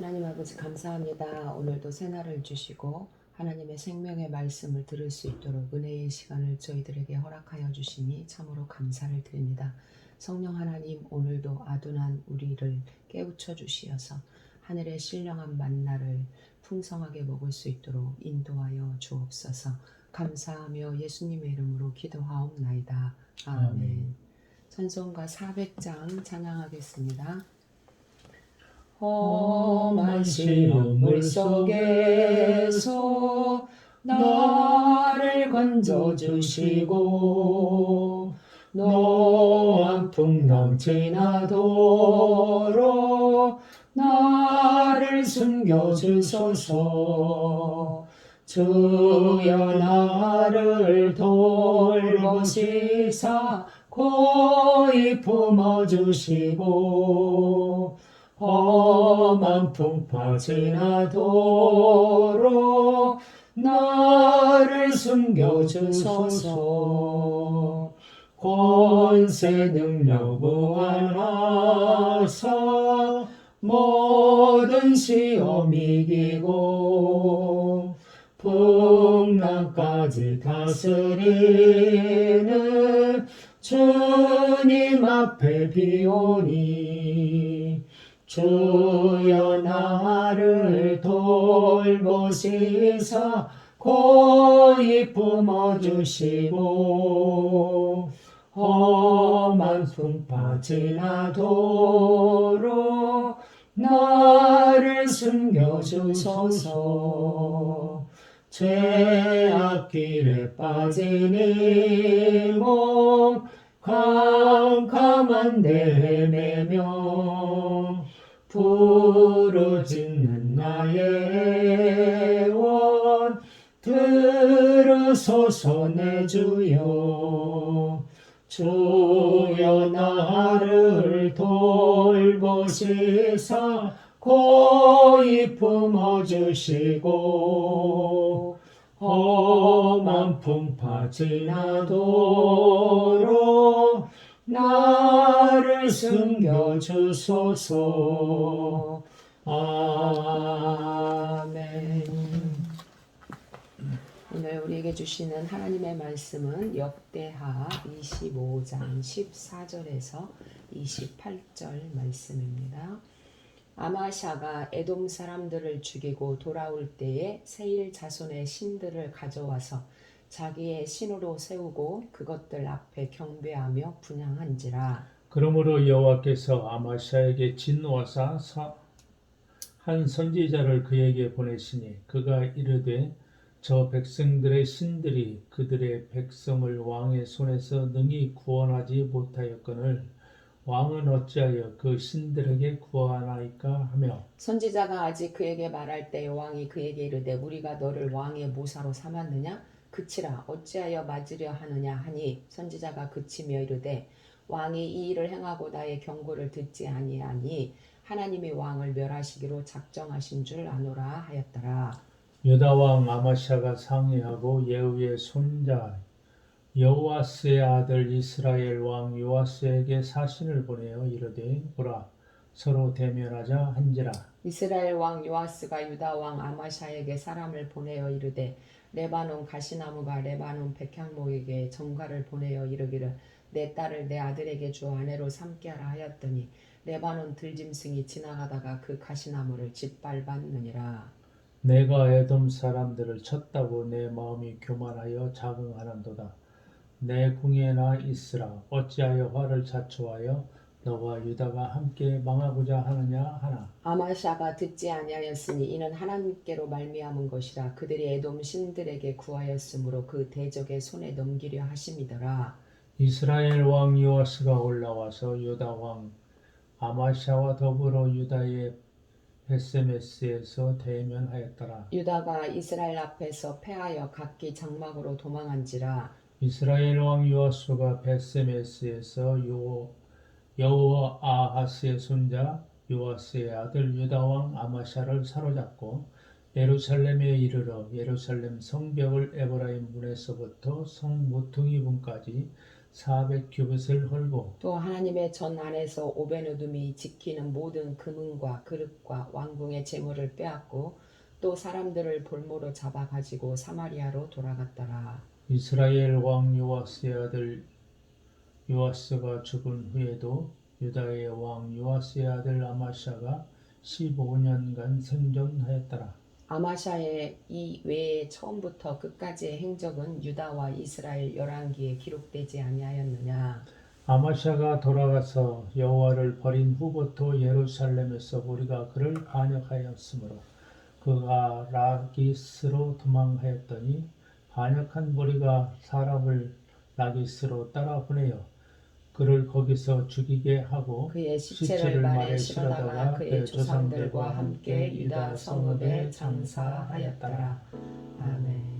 하나님 아버지 감사합니다. 오늘도 새날을 주시고 하나님의 생명의 말씀을 들을 수 있도록 은혜의 시간을 저희들에게 허락하여 주시니 참으로 감사를 드립니다. 성령 하나님, 오늘도 아둔한 우리를 깨우쳐 주시어서 하늘의 신령한 만나를 풍성하게 먹을 수 있도록 인도하여 주옵소서. 감사하며 예수님의 이름으로 기도하옵나이다. 아멘. 찬송가 400장 찬양하겠습니다. 험한 시험 물속에서 나를 건져주시고 노한 풍랑 지나도록 나를 숨겨주소서. 주여 나를 돌보시사 고이 품어주시고 험한 풍파 지나도록 나를 숨겨주소서. 권세 능력 무한하사 모든 시험 이기고 풍랑까지 다스리는 주님 앞에 비오니 주여 나를 돌보시사 고이 품어주시고 험한 풍파 지나도록 나를 숨겨주소서. 죄악 길에 빠진 이 몸 캄캄한 데 헤매며 부르짖는 나의 원 들으소서. 내 주여 주여 나를 돌보시사 고이 품어주시고 험한 풍파 지나도록 나를 숨겨주소서. 아멘. 오늘 우리에게 주시는 하나님의 말씀은 역대하 25장 14절에서 28절 말씀입니다. 아마샤가 에돔 사람들을 죽이고 돌아올 때에 세일 자손의 신들을 가져와서 자기의 신으로 세우고 그것들 앞에 경배하며 분향한지라. 그러므로 여호와께서 아마샤에게 진노하사 한 선지자를 그에게 보내시니 그가 이르되 저 백성들의 신들이 그들의 백성을 왕의 손에서 능히 구원하지 못하였거늘 왕은 어찌하여 그 신들에게 구하나이까 하며, 선지자가 아직 그에게 말할 때 왕이 그에게 이르되 우리가 너를 왕의 모사로 삼았느냐? 그치라. 어찌하여 맞으려 하느냐 하니 선지자가 그치며 이르되 왕이 이 일을 행하고 나의 경고를 듣지 아니하니 하나님이 왕을 멸하시기로 작정하신 줄 아노라 하였더라. 유다 왕 아마샤가 상의하고 예후의 손자 여호아스의 아들 이스라엘 왕 요아스에게 사신을 보내어 이르되 보라, 서로 대면하자 한지라. 이스라엘 왕 요아스가 유다 왕 아마샤에게 사람을 보내어 이르되 레바논 가시나무가 레바논 백향목에게 전가를 보내어 이르기를 내 딸을 내 아들에게 주어 아내로 삼게 하라 하였더니 레바논 들짐승이 지나가다가 그 가시나무를 짓밟았느니라. 내가 에돔 사람들을 쳤다고 내 마음이 교만하여 자긍하는도다. 내 궁예나 있으라. 어찌하여 화를 자초하여 너와 유다가 함께 망하고자 하느냐 하나. 아마샤가 듣지 아니하였으니 이는 하나님께로 말미암은 것이라. 그들이 에돔 신들에게 구하였으므로 그 대적의 손에 넘기려 하심이더라. 이스라엘 왕 요아스가 올라와서 유다 왕 아마샤와 더불어 유다의 베세메스에서 대면하였더라. 유다가 이스라엘 앞에서 패하여 각기 장막으로 도망한지라. 이스라엘 왕 요아스가 베세메스에서 여호아하스의 손자 요아스의 아들 유다 왕 아마샤를 사로잡고 예루살렘에 이르러 예루살렘 성벽을 에브라임 문에서부터 성 모퉁이 문까지 400규빗을 헐고 또 하나님의 전 안에서 오베누둠이 지키는 모든 금은과 그릇과 왕궁의 재물을 빼앗고 또 사람들을 볼모로 잡아 가지고 사마리아로 돌아갔더라. 이스라엘 왕 요아스의 아들 요아스가 죽은 후에도 유다의 왕 요아스의 아들 아마샤가 15년간 생존하였더라. 아마샤의 이 외에 처음부터 끝까지의 행적은 유다와 이스라엘 열왕기에 기록되지 아니하였느냐. 아마샤가 돌아가서 여호와를 버린 후부터 예루살렘에서 우리가 그를 반역하였으므로 그가 라기스로 도망하였더니 반역한 무리가 사람을 라기스로 따라 보내어 그를 거기서 죽이게 하고 그의 시체를 시체를 말에 말에 실어다가 실어다가 그의 조상들과 함께 유다 성읍에 장사하였더라. 아멘.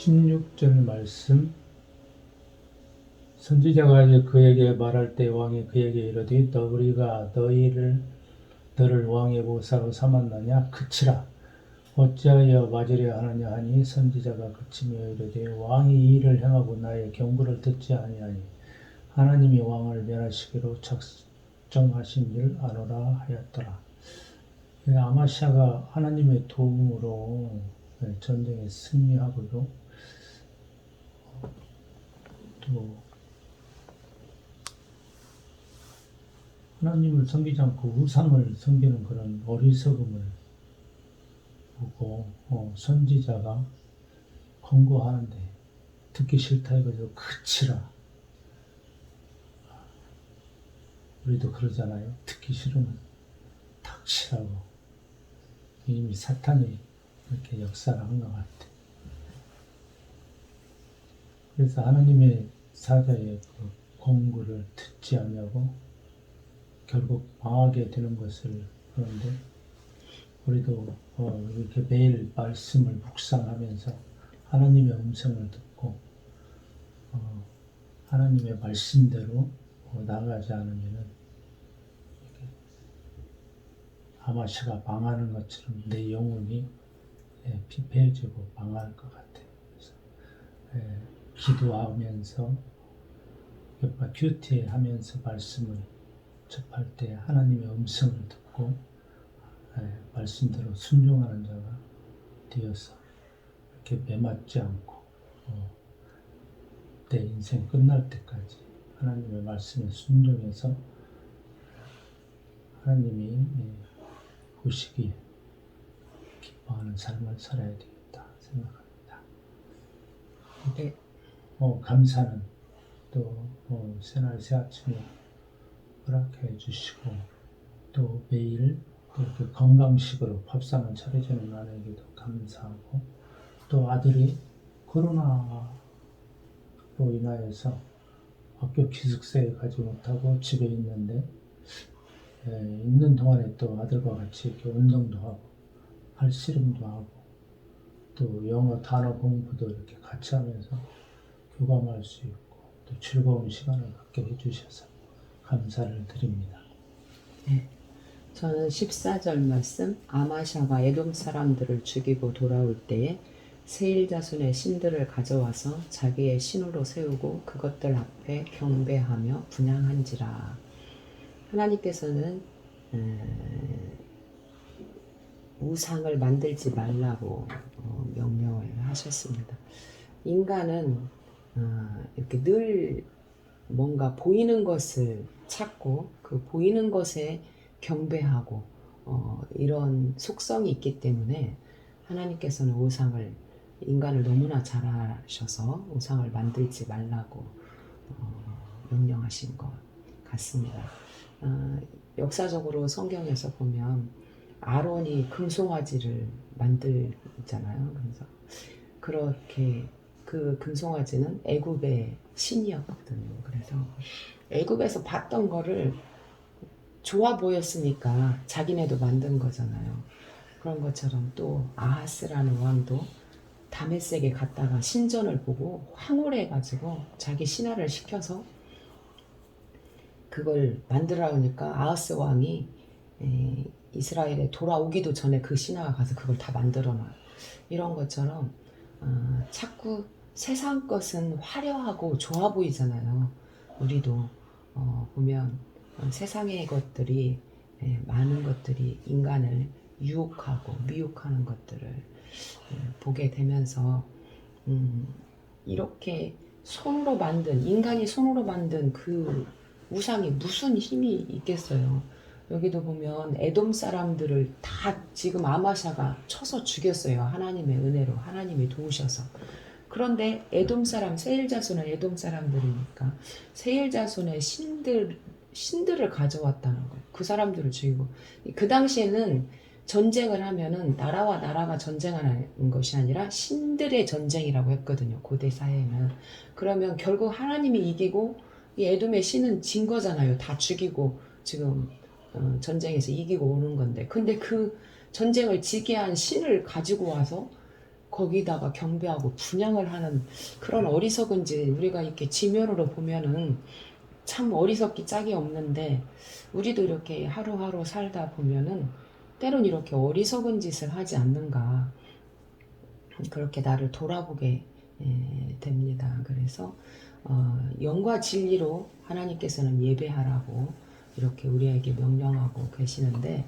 16절 말씀. 선지자가 이제 그에게 말할 때 왕이 그에게 이르되 우리가 너를 왕의 보사로 삼았느냐 그치라. 어찌하여 맞으려 하느냐 하니 선지자가 그치며 이르되 왕이 이 일을 행하고 나의 경고를 듣지 아니하니 하나님이 왕을 멸하시기로 작정하신 줄 아노라 하였더라. 아마시아가 하나님의 도움으로 전쟁에 승리하고요. 또 하나님을 섬기지 않고 우상을 섬기는 그런 어리석음을 보고 선지자가 권고하는데 듣기 싫다 이거죠. 그치라. 우리도 그러잖아요. 듣기 싫으면 닥치라고. 이미 사탄이 이렇게 역사를 한 것 같아. 그래서 하나님의 사자의 그 권고를 듣지 않냐고 결국 망하게 되는 것을 보는데 우리도 이렇게 매일 말씀을 묵상하면서 하나님의 음성을 듣고 하나님의 말씀대로 나가지 않으면은 아마시가 망하는 것처럼 내 영혼이 피폐해지고 망할 것 같아요. 그래서 기도하면서 큐티하면서 말씀을 접할 때 하나님의 음성을 듣고 말씀대로 순종하는 자가 되어서 이렇게 매맞지 않고 내 인생 끝날 때까지 하나님의 말씀에 순종해서 하나님이 보시기에 기뻐하는 삶을 살아야 되겠다 생각합니다. 네. 감사는 또 새날 새아침에 허락해 주시고 또 매일 이렇게 건강식으로 밥상을 차려주는 아내에게도 감사하고 또 아들이 코로나로 인하여서 학교 기숙사에 가지 못하고 집에 있는데 있는 동안에 또 아들과 같이 이렇게 운동도 하고 팔씨름도 하고 또 영어 단어 공부도 이렇게 같이 하면서 교감할 수 있고 또 즐거운 시간을 갖게 해주셔서 감사를 드립니다. 네. 저는 14절 말씀, 아마샤가 에돔 사람들을 죽이고 돌아올 때에 세일 자손의 신들을 가져와서 자기의 신으로 세우고 그것들 앞에 경배하며 분향한지라. 하나님께서는 우상을 만들지 말라고 명령을 하셨습니다. 인간은 이렇게 늘 뭔가 보이는 것을 찾고 그 보이는 것에 경배하고 이런 속성이 있기 때문에 하나님께서는 우상을 인간을 너무나 잘 아셔서 우상을 만들지 말라고 명령하신 것 같습니다. 역사적으로 성경에서 보면 아론이 금송아지를 만들잖아요. 그래서 그렇게 그 금송아지는 애굽의 신이었거든요. 그래서 애굽에서 봤던 거를 좋아 보였으니까 자기네도 만든 거잖아요. 그런 것처럼 또 아하스라는 왕도 다메섹에 갔다가 신전을 보고 황홀해가지고 자기 신하를 시켜서 그걸 만들어 오니까 아하스 왕이 이스라엘에 돌아오기도 전에 그 신하가 가서 그걸 다 만들어 놔요. 이런 것처럼 자꾸 세상 것은 화려하고 좋아 보이잖아요. 우리도 보면 세상의 것들이 많은 것들이 인간을 유혹하고 미혹하는 것들을 보게 되면서 이렇게 손으로 만든 인간이 손으로 만든 그 우상이 무슨 힘이 있겠어요. 여기도 보면 에돔 사람들을 다 지금 아마샤가 쳐서 죽였어요. 하나님의 은혜로 하나님이 도우셔서. 그런데 에돔 사람 세일 자손은 에돔 사람들이니까 세일 자손의 신들을 가져왔다는 거예요. 그 사람들을 죽이고 그 당시에는 전쟁을 하면은 나라와 나라가 전쟁하는 것이 아니라 신들의 전쟁이라고 했거든요. 고대 사회에는. 그러면 결국 하나님이 이기고 이 에돔의 신은 진 거잖아요. 다 죽이고 지금 전쟁에서 이기고 오는 건데 근데 그 전쟁을 지게 한 신을 가지고 와서 거기다가 경배하고 분양을 하는 그런 어리석은 짓, 우리가 이렇게 지면으로 보면은 참 어리석기 짝이 없는데, 우리도 이렇게 하루하루 살다 보면은 때론 이렇게 어리석은 짓을 하지 않는가, 그렇게 나를 돌아보게 됩니다. 그래서 영과 진리로 하나님께서는 예배하라고 이렇게 우리에게 명령하고 계시는데,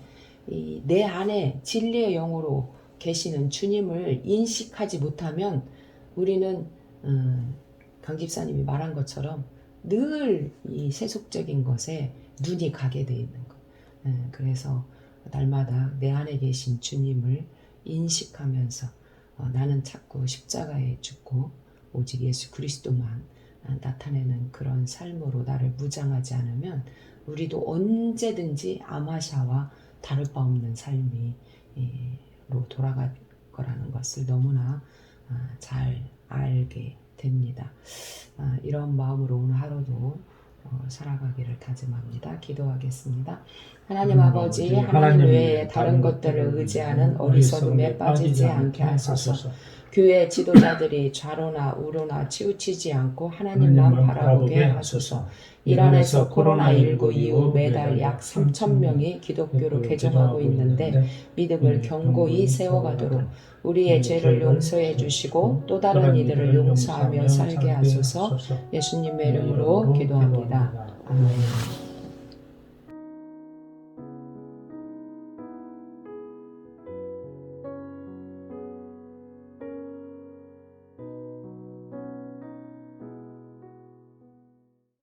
내 안에 진리의 영으로 계시는 주님을 인식하지 못하면 우리는 강 집사님이 말한 것처럼 늘 이 세속적인 것에 눈이 가게 돼 있는 것. 그래서 날마다 내 안에 계신 주님을 인식하면서 나는 자꾸 십자가에 죽고 오직 예수 그리스도만 나타내는 그런 삶으로 나를 무장하지 않으면 우리도 언제든지 아마샤와 다를 바 없는 삶으로 돌아갈 거라는 것을 너무나 잘 알게 됩니다. 이런 마음으로 오늘 하루도 살아가기를 다짐합니다. 기도하겠습니다. 하나님 아버지, 하나님 외에 다른 것들을 의지하는 어리석음에 빠지지 않게 하소서. 교회 지도자들이 좌로나 우로나 치우치지 않고 하나님만 바라보게 하소서. 이란에서 코로나19 이후 매달 약 3,000명이 기독교로 개종하고 있는데 믿음을 견고히 세워가도록 우리의 죄를 용서해 주시고 또 다른 이들을 용서하며 살게 하소서. 예수님의 이름으로 기도합니다. 아멘.